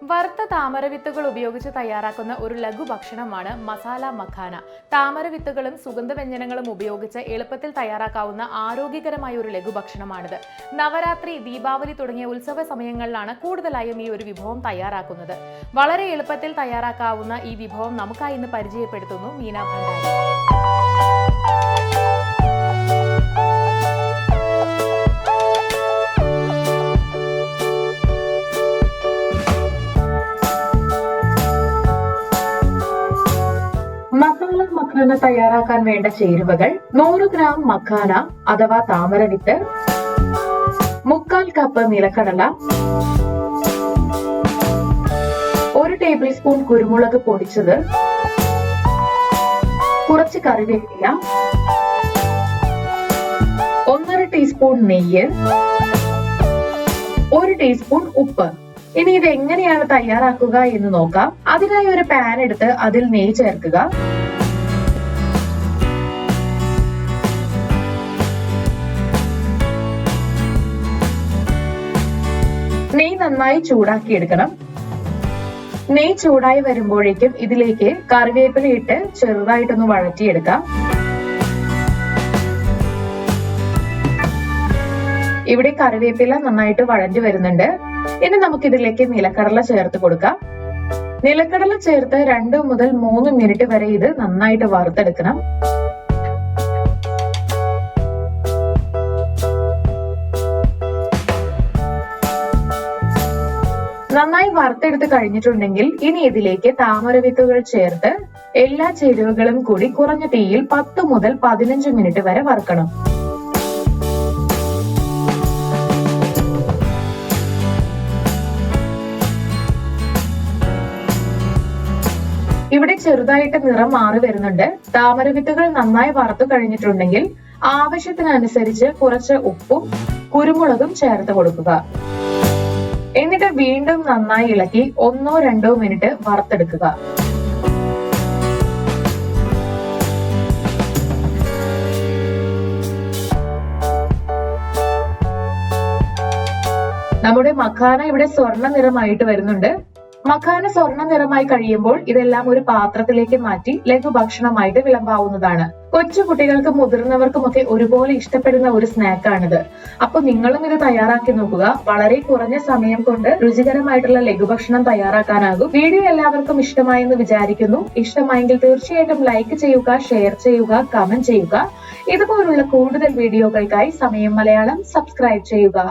വറുത്ത താമരവിത്തുകൾ ഉപയോഗിച്ച് തയ്യാറാക്കുന്ന ഒരു ലഘു ഭക്ഷണമാണ് മസാല മഖാന. താമരവിത്തുകളും സുഗന്ധവ്യഞ്ജനങ്ങളും ഉപയോഗിച്ച് എളുപ്പത്തിൽ തയ്യാറാക്കാവുന്ന ആരോഗ്യകരമായ ഒരു ലഘു ഭക്ഷണമാണിത്. നവരാത്രി, ദീപാവലി തുടങ്ങിയ ഉത്സവ സമയങ്ങളിലാണ് കൂടുതലായും ഈ ഒരു വിഭവം തയ്യാറാക്കുന്നത്. വളരെ എളുപ്പത്തിൽ തയ്യാറാക്കാവുന്ന ഈ വിഭവം നമുക്കായി ഇന്ന് പരിചയപ്പെടുത്തുന്നു മീന ഭണ്ഡാരി. മസാല മഖാന തയ്യാറാക്കാൻ വേണ്ട ചേരുവകൾ: 100 ഗ്രാം മഖാന അഥവാ താമരവിത്ത്, 3/4 കപ്പ് നിലക്കടല, 1 ടേബിൾ സ്പൂൺ കുരുമുളക് പൊടിച്ചത്, കുറച്ച് കറിവേപ്പില, 1/2 ടീസ്പൂൺ നെയ്യ്, 1 ടീസ്പൂൺ ഉപ്പ്. ഇനി ഇത് എങ്ങനെയാണ് തയ്യാറാക്കുക എന്ന് നോക്കാം. അതിനായി ഒരു പാൻ എടുത്ത് അതിൽ നെയ്യ് ചേർക്കുക. നെയ്യ് നന്നായി ചൂടാക്കി എടുക്കണം. നെയ്യ് ചൂടായി വരുമ്പോഴേക്കും ഇതിലേക്ക് കറിവേപ്പില ഇട്ട് ചെറുതായിട്ടൊന്ന് വഴറ്റിയെടുക്കാം. ഇവിടെ കറിവേപ്പില നന്നായിട്ട് വഴഞ്ഞു വരുന്നുണ്ട്. ഇനി നമുക്കിതിലേക്ക് നിലക്കടല ചേർത്ത് കൊടുക്കാം. നിലക്കടല ചേർത്ത് 2 മുതൽ 3 മിനിറ്റ് വരെ ഇത് നന്നായിട്ട് വറുത്തെടുക്കണം. നന്നായി വറുത്തെടുത്ത് കഴിഞ്ഞിട്ടുണ്ടെങ്കിൽ ഇനി ഇതിലേക്ക് താമരവിത്തുകൾ ചേർത്ത് എല്ലാ ചേരുവകളും കൂടി കുറഞ്ഞ തീയിൽ 10 മുതൽ 15 മിനിറ്റ് വരെ വറുക്കണം. ഇവിടെ ചെറുതായിട്ട് നിറം മാറി വരുന്നുണ്ട്. താമരവിത്തുകൾ നന്നായി വറുത്തു കഴിഞ്ഞിട്ടുണ്ടെങ്കിൽ ആവശ്യത്തിനനുസരിച്ച് കുറച്ച് ഉപ്പും കുരുമുളകും ചേർത്ത് കൊടുക്കുക. എന്നിട്ട് വീണ്ടും നന്നായി ഇളക്കി 1-2 മിനിറ്റ് വറുത്തെടുക്കുക. നമ്മുടെ മഖാന ഇവിടെ സ്വർണ്ണ നിറമായിട്ട് വരുന്നുണ്ട്. മഖാന സ്വർണ്ണ നിറമായി കഴിയുമ്പോൾ ഇതെല്ലാം ഒരു പാത്രത്തിലേക്ക് മാറ്റി ലഘുഭക്ഷണമായിട്ട് വിളമ്പാവുന്നതാണ്. കൊച്ചു കുട്ടികൾക്കും മുതിർന്നവർക്കുമൊക്കെ ഒരുപോലെ ഇഷ്ടപ്പെടുന്ന ഒരു സ്നാക്കാണിത്. അപ്പൊ നിങ്ങളും ഇത് തയ്യാറാക്കി നോക്കുക. വളരെ കുറഞ്ഞ സമയം കൊണ്ട് രുചികരമായിട്ടുള്ള ലഘുഭക്ഷണം തയ്യാറാക്കാനാകും. വീഡിയോ എല്ലാവർക്കും ഇഷ്ടമായെന്ന് വിചാരിക്കുന്നു. ഇഷ്ടമായെങ്കിൽ തീർച്ചയായിട്ടും ലൈക്ക് ചെയ്യുക, ഷെയർ ചെയ്യുക, കമന്റ് ചെയ്യുക. ഇതുപോലുള്ള കൂടുതൽ വീഡിയോകൾക്കായി സമയം മലയാളം സബ്സ്ക്രൈബ് ചെയ്യുക.